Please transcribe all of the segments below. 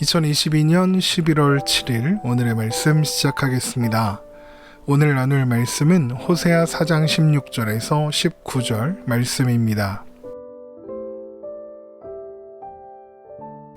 2022년 11월 7일 오늘의 말씀 시작하겠습니다. 오늘 나눌 말씀은 호세아 4장 16절에서 19절 말씀입니다.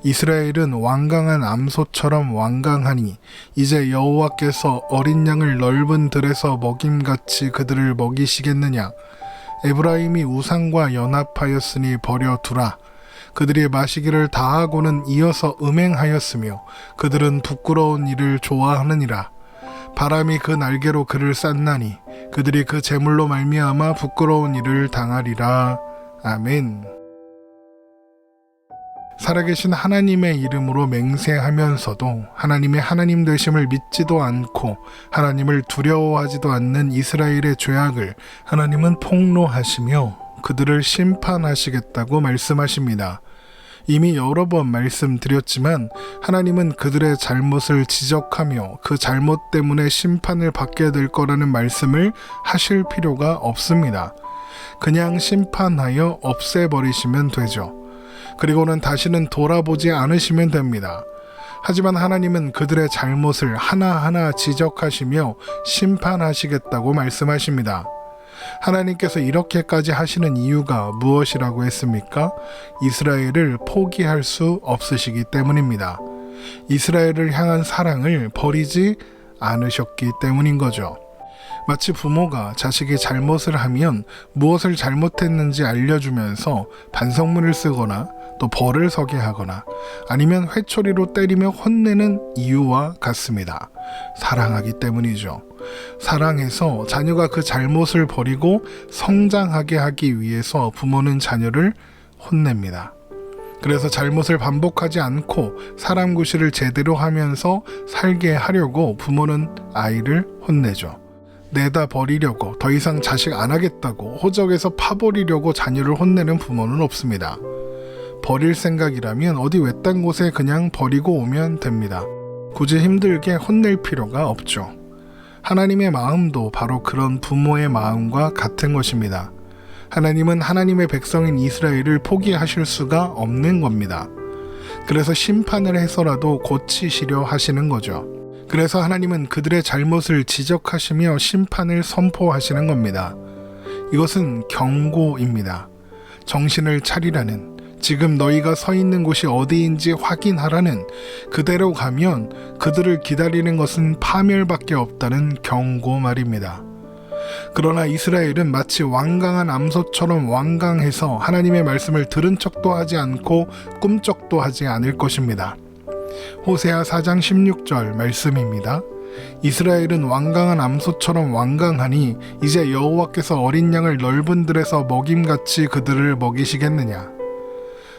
이스라엘은 완강한 암소처럼 완강하니 이제 여호와께서 어린 양을 넓은 들에서 먹임같이 그들을 먹이시겠느냐. 에브라임이 우상과 연합하였으니 버려두라. 그들이 마시기를 다하고는 이어서 음행하였으며 그들은 부끄러운 일을 좋아하느니라. 바람이 그 날개로 그를 쌌나니 그들이 그 재물로 말미암아 부끄러운 일을 당하리라. 아멘. 살아계신 하나님의 이름으로 맹세하면서도 하나님의 하나님 되심을 믿지도 않고 하나님을 두려워하지도 않는 이스라엘의 죄악을 하나님은 폭로하시며 그들을 심판하시겠다고 말씀하십니다. 이미 여러 번 말씀드렸지만 하나님은 그들의 잘못을 지적하며 그 잘못 때문에 심판을 받게 될 거라는 말씀을 하실 필요가 없습니다. 그냥 심판하여 없애버리시면 되죠. 그리고는 다시는 돌아보지 않으시면 됩니다. 하지만 하나님은 그들의 잘못을 하나하나 지적하시며 심판하시겠다고 말씀하십니다. 하나님께서 이렇게까지 하시는 이유가 무엇이라고 했습니까? 이스라엘을 포기할 수 없으시기 때문입니다. 이스라엘을 향한 사랑을 버리지 않으셨기 때문인 거죠. 마치 부모가 자식이 잘못을 하면 무엇을 잘못했는지 알려주면서 반성문을 쓰거나 또 벌을 서게 하거나 아니면 회초리로 때리며 혼내는 이유와 같습니다. 사랑하기 때문이죠. 사랑해서 자녀가 그 잘못을 버리고 성장하게 하기 위해서 부모는 자녀를 혼냅니다. 그래서 잘못을 반복하지 않고 사람 구실을 제대로 하면서 살게 하려고 부모는 아이를 혼내죠. 내다 버리려고 더 이상 자식 안 하겠다고 호적에서 파버리려고 자녀를 혼내는 부모는 없습니다. 버릴 생각이라면 어디 외딴 곳에 그냥 버리고 오면 됩니다. 굳이 힘들게 혼낼 필요가 없죠. 하나님의 마음도 바로 그런 부모의 마음과 같은 것입니다. 하나님은 하나님의 백성인 이스라엘을 포기하실 수가 없는 겁니다. 그래서 심판을 해서라도 고치시려 하시는 거죠. 그래서 하나님은 그들의 잘못을 지적하시며 심판을 선포하시는 겁니다. 이것은 경고입니다. 정신을 차리라는, 지금 너희가 서 있는 곳이 어디인지 확인하라는, 그대로 가면 그들을 기다리는 것은 파멸밖에 없다는 경고 말입니다. 그러나 이스라엘은 마치 완강한 암소처럼 완강해서 하나님의 말씀을 들은 척도 하지 않고 꿈쩍도 하지 않을 것입니다. 호세아 4장 16절 말씀입니다. 이스라엘은 완강한 암소처럼 완강하니 이제 여호와께서 어린 양을 넓은 들에서 먹임같이 그들을 먹이시겠느냐.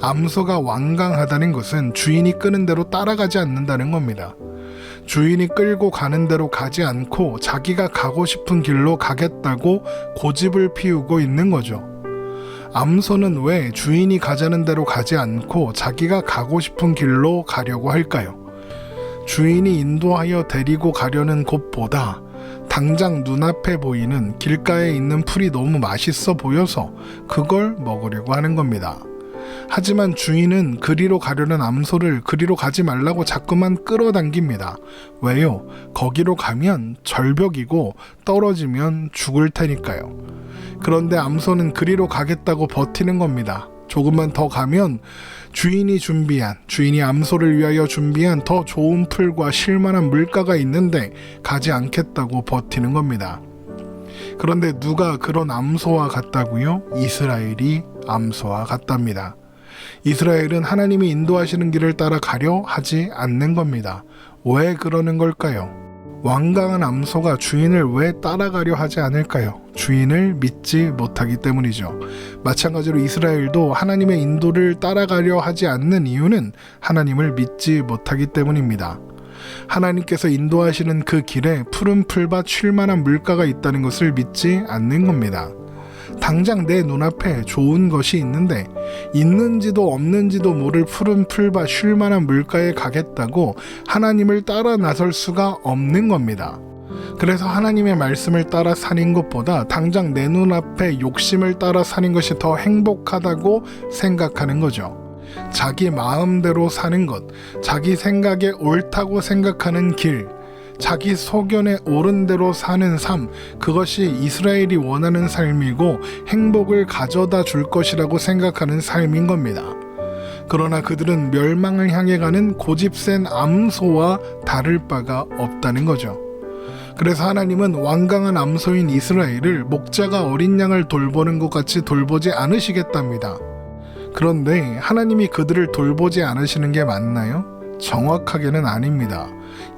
암소가 완강하다는 것은 주인이 끄는 대로 따라가지 않는다는 겁니다. 주인이 끌고 가는 대로 가지 않고 자기가 가고 싶은 길로 가겠다고 고집을 피우고 있는 거죠. 암소는 왜 주인이 가자는 대로 가지 않고 자기가 가고 싶은 길로 가려고 할까요? 주인이 인도하여 데리고 가려는 곳보다 당장 눈앞에 보이는 길가에 있는 풀이 너무 맛있어 보여서 그걸 먹으려고 하는 겁니다. 하지만 주인은 그리로 가려는 암소를 그리로 가지 말라고 자꾸만 끌어당깁니다. 왜요? 거기로 가면 절벽이고 떨어지면 죽을 테니까요. 그런데 암소는 그리로 가겠다고 버티는 겁니다. 조금만 더 가면 주인이 암소를 위하여 준비한 더 좋은 풀과 쉴만한 물가가 있는데 가지 않겠다고 버티는 겁니다. 그런데 누가 그런 암소와 같다고요? 이스라엘이 암소와 같답니다. 이스라엘은 하나님이 인도하시는 길을 따라 가려 하지 않는 겁니다. 왜 그러는 걸까요? 완강한 암소가 주인을 왜 따라가려 하지 않을까요? 주인을 믿지 못하기 때문이죠. 마찬가지로 이스라엘도 하나님의 인도를 따라가려 하지 않는 이유는 하나님을 믿지 못하기 때문입니다. 하나님께서 인도하시는 그 길에 푸른 풀밭 쉴만한 물가가 있다는 것을 믿지 않는 겁니다. 당장 내 눈앞에 좋은 것이 있는데 있는지도 없는지도 모를 푸른 풀밭 쉴만한 물가에 가겠다고 하나님을 따라 나설 수가 없는 겁니다. 그래서 하나님의 말씀을 따라 사는 것보다 당장 내 눈앞에 욕심을 따라 사는 것이 더 행복하다고 생각하는 거죠. 자기 마음대로 사는 것, 자기 생각에 옳다고 생각하는 길, 자기 소견에 옳은 대로 사는 삶, 그것이 이스라엘이 원하는 삶이고 행복을 가져다 줄 것이라고 생각하는 삶인 겁니다. 그러나 그들은 멸망을 향해 가는 고집센 암소와 다를 바가 없다는 거죠. 그래서 하나님은 완강한 암소인 이스라엘을 목자가 어린 양을 돌보는 것 같이 돌보지 않으시겠답니다. 그런데 하나님이 그들을 돌보지 않으시는 게 맞나요? 정확하게는 아닙니다.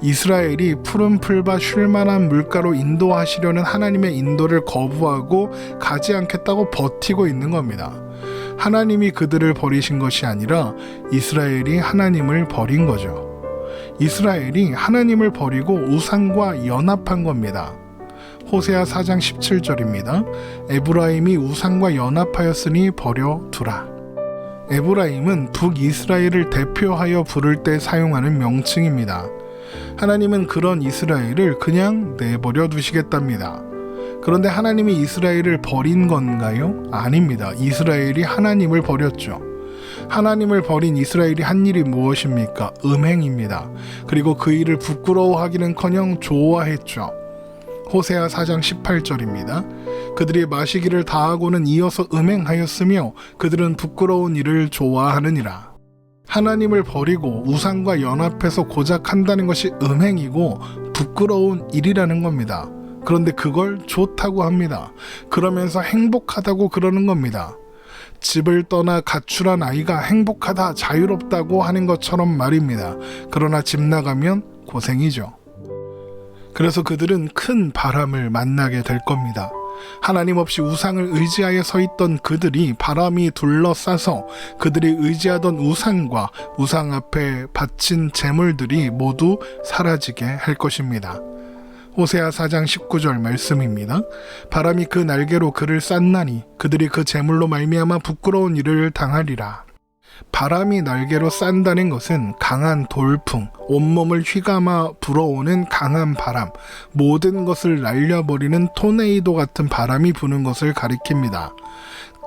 이스라엘이 푸른 풀밭 쉴만한 물가로 인도하시려는 하나님의 인도를 거부하고 가지 않겠다고 버티고 있는 겁니다. 하나님이 그들을 버리신 것이 아니라 이스라엘이 하나님을 버린 거죠. 이스라엘이 하나님을 버리고 우상과 연합한 겁니다. 호세아 4장 17절입니다. 에브라임이 우상과 연합하였으니 버려두라. 에브라임은 북이스라엘을 대표하여 부를 때 사용하는 명칭입니다. 하나님은 그런 이스라엘을 그냥 내버려 두시겠답니다. 그런데 하나님이 이스라엘을 버린 건가요? 아닙니다. 이스라엘이 하나님을 버렸죠. 하나님을 버린 이스라엘이 한 일이 무엇입니까? 음행입니다. 그리고 그 일을 부끄러워하기는커녕 좋아했죠. 호세아 4장 18절입니다. 그들이 마시기를 다하고는 이어서 음행하였으며 그들은 부끄러운 일을 좋아하느니라. 하나님을 버리고 우상과 연합해서 고작 한다는 것이 음행이고 부끄러운 일이라는 겁니다. 그런데 그걸 좋다고 합니다. 그러면서 행복하다고 그러는 겁니다. 집을 떠나 가출한 아이가 행복하다, 자유롭다고 하는 것처럼 말입니다. 그러나 집 나가면 고생이죠. 그래서 그들은 큰 바람을 만나게 될 겁니다. 하나님 없이 우상을 의지하여 서 있던 그들이 바람이 둘러싸서 그들이 의지하던 우상과 우상 앞에 바친 제물들이 모두 사라지게 할 것입니다. 호세아 4장 19절 말씀입니다. 바람이 그 날개로 그를 쌌나니 그들이 그 제물로 말미암아 부끄러운 일을 당하리라. 바람이 날개로 싼다는 것은 강한 돌풍, 온몸을 휘감아 불어오는 강한 바람, 모든 것을 날려버리는 토네이도 같은 바람이 부는 것을 가리킵니다.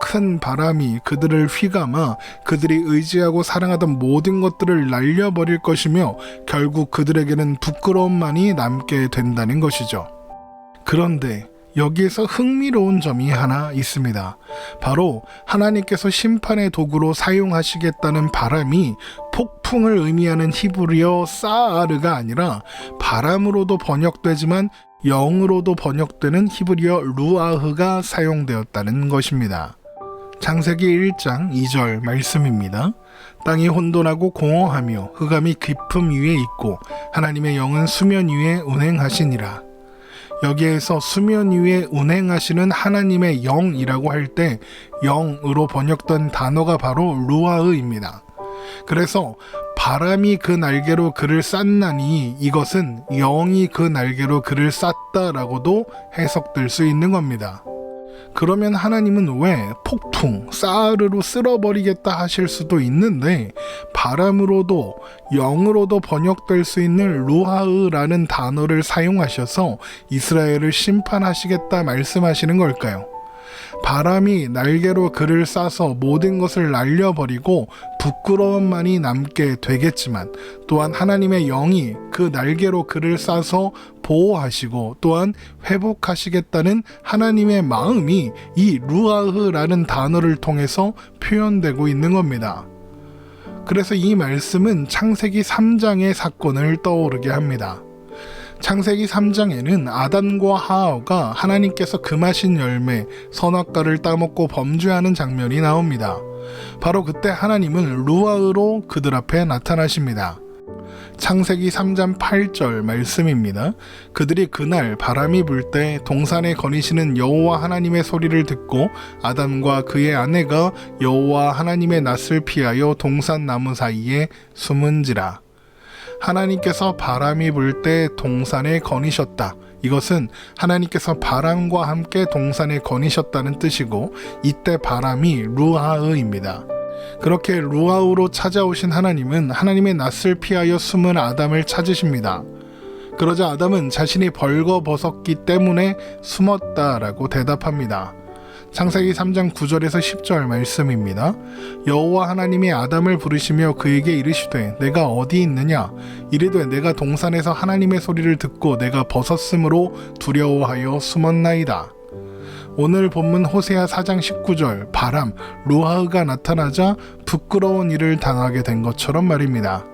큰 바람이 그들을 휘감아 그들이 의지하고 사랑하던 모든 것들을 날려버릴 것이며 결국 그들에게는 부끄러움만이 남게 된다는 것이죠. 그런데 여기에서 흥미로운 점이 하나 있습니다. 바로 하나님께서 심판의 도구로 사용하시겠다는 바람이 폭풍을 의미하는 히브리어 사아르가 아니라 바람으로도 번역되지만 영으로도 번역되는 히브리어 루아흐가 사용되었다는 것입니다. 창세기 1장 2절 말씀입니다. 땅이 혼돈하고 공허하며 흑암이 깊음 위에 있고 하나님의 영은 수면 위에 운행하시니라. 여기에서 수면 위에 운행하시는 하나님의 영이라고 할 때 영으로 번역된 단어가 바로 루아흐입니다. 그래서 바람이 그 날개로 그를 쌌나니 이것은 영이 그 날개로 그를 쌌다라고도 해석될 수 있는 겁니다. 그러면 하나님은 왜 폭풍, 사르로 쓸어버리겠다 하실 수도 있는데 바람으로도 영으로도 번역될 수 있는 루하으라는 단어를 사용하셔서 이스라엘을 심판하시겠다 말씀하시는 걸까요? 바람이 날개로 그를 싸서 모든 것을 날려버리고 부끄러움만이 남게 되겠지만 또한 하나님의 영이 그 날개로 그를 싸서 보호하시고 또한 회복하시겠다는 하나님의 마음이 이 루아흐라는 단어를 통해서 표현되고 있는 겁니다. 그래서 이 말씀은 창세기 3장의 사건을 떠오르게 합니다. 창세기 3장에는 아담과 하와가 하나님께서 금하신 열매 선악과를 따먹고 범죄하는 장면이 나옵니다. 바로 그때 하나님은 루아흐로 그들 앞에 나타나십니다. 창세기 3장 8절 말씀입니다. 그들이 그날 바람이 불 때 동산에 거니시는 여호와 하나님의 소리를 듣고 아담과 그의 아내가 여호와 하나님의 낯을 피하여 동산 나무 사이에 숨은지라. 하나님께서 바람이 불 때 동산에 거니셨다. 이것은 하나님께서 바람과 함께 동산에 거니셨다는 뜻이고 이때 바람이 루아흐입니다. 그렇게 루아흐로 찾아오신 하나님은 하나님의 낯을 피하여 숨은 아담을 찾으십니다. 그러자 아담은 자신이 벌거벗었기 때문에 숨었다라고 대답합니다. 창세기 3장 9절에서 10절 말씀입니다. 여호와 하나님이 아담을 부르시며 그에게 이르시되 내가 어디 있느냐? 이르되 내가 동산에서 하나님의 소리를 듣고 내가 벗었으므로 두려워하여 숨었나이다. 오늘 본문 호세아 4장 19절 바람, 루하흐가 나타나자 부끄러운 일을 당하게 된 것처럼 말입니다.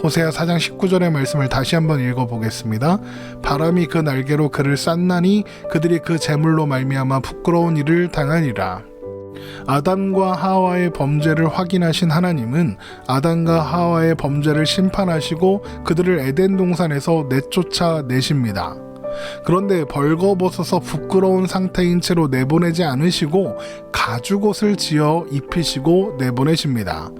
호세아 4장 19절의 말씀을 다시 한번 읽어보겠습니다. 바람이 그 날개로 그를 쌌나니 그들이 그 재물로 말미암아 부끄러운 일을 당하니라. 아담과 하와의 범죄를 확인하신 하나님은 아담과 하와의 범죄를 심판하시고 그들을 에덴 동산에서 내쫓아 내십니다. 그런데 벌거벗어서 부끄러운 상태인 채로 내보내지 않으시고 가죽옷을 지어 입히시고 내보내십니다.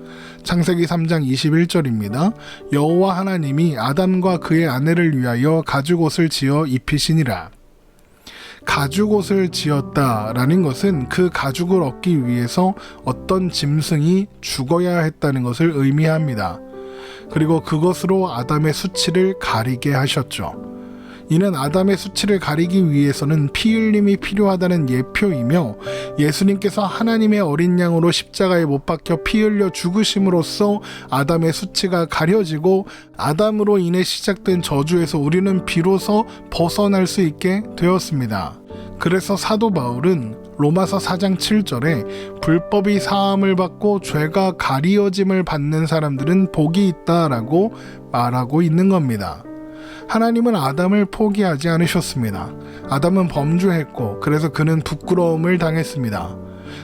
창세기 3장 21절입니다. 여호와 하나님이 아담과 그의 아내를 위하여 가죽옷을 지어 입히시니라. 가죽옷을 지었다라는 것은 그 가죽을 얻기 위해서 어떤 짐승이 죽어야 했다는 것을 의미합니다. 그리고 그것으로 아담의 수치를 가리게 하셨죠. 이는 아담의 수치를 가리기 위해서는 피 흘림이 필요하다는 예표이며 예수님께서 하나님의 어린 양으로 십자가에 못 박혀 피 흘려 죽으심으로써 아담의 수치가 가려지고 아담으로 인해 시작된 저주에서 우리는 비로소 벗어날 수 있게 되었습니다. 그래서 사도 바울은 로마서 4장 7절에 불법이 사함을 받고 죄가 가리어짐을 받는 사람들은 복이 있다라고 말하고 있는 겁니다. 하나님은 아담을 포기하지 않으셨습니다. 아담은 범죄했고 그래서 그는 부끄러움을 당했습니다.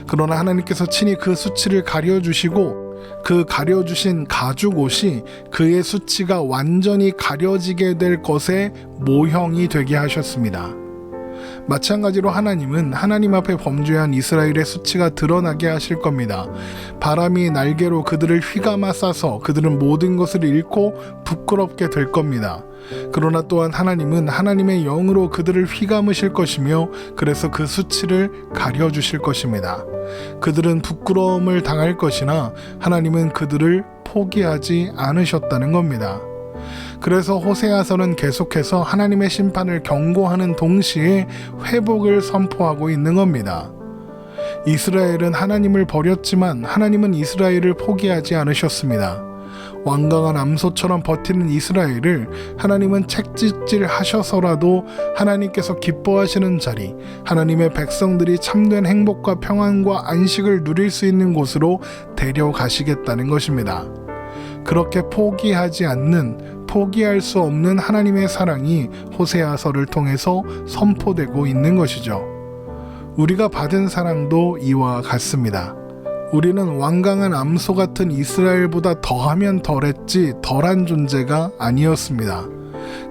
그러나 하나님께서 친히 그 수치를 가려주시고 그 가려주신 가죽옷이 그의 수치가 완전히 가려지게 될 것의 모형이 되게 하셨습니다. 마찬가지로 하나님은 하나님 앞에 범죄한 이스라엘의 수치가 드러나게 하실 겁니다. 바람이 날개로 그들을 휘감아 싸서 그들은 모든 것을 잃고 부끄럽게 될 겁니다. 그러나 또한 하나님은 하나님의 영으로 그들을 휘감으실 것이며 그래서 그 수치를 가려주실 것입니다. 그들은 부끄러움을 당할 것이나 하나님은 그들을 포기하지 않으셨다는 겁니다. 그래서 호세아서는 계속해서 하나님의 심판을 경고하는 동시에 회복을 선포하고 있는 겁니다. 이스라엘은 하나님을 버렸지만 하나님은 이스라엘을 포기하지 않으셨습니다. 완강한 암소처럼 버티는 이스라엘을 하나님은 책짓질 하셔서라도 하나님께서 기뻐하시는 자리, 하나님의 백성들이 참된 행복과 평안과 안식을 누릴 수 있는 곳으로 데려가시겠다는 것입니다. 그렇게 포기하지 않는, 포기할 수 없는 하나님의 사랑이 호세아서를 통해서 선포되고 있는 것이죠. 우리가 받은 사랑도 이와 같습니다. 우리는 완강한 암소 같은 이스라엘보다 더하면 덜했지 덜한 존재가 아니었습니다.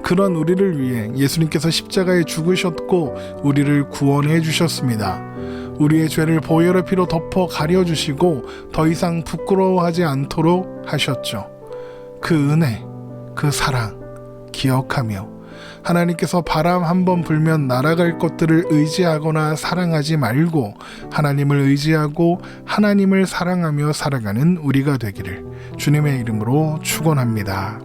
그런 우리를 위해 예수님께서 십자가에 죽으셨고 우리를 구원해 주셨습니다. 우리의 죄를 보혈의 피로 덮어 가려주시고 더 이상 부끄러워하지 않도록 하셨죠. 그 은혜, 그 사랑 기억하며 하나님께서 바람 한번 불면 날아갈 것들을 의지하거나 사랑하지 말고 하나님을 의지하고 하나님을 사랑하며 살아가는 우리가 되기를 주님의 이름으로 축원합니다.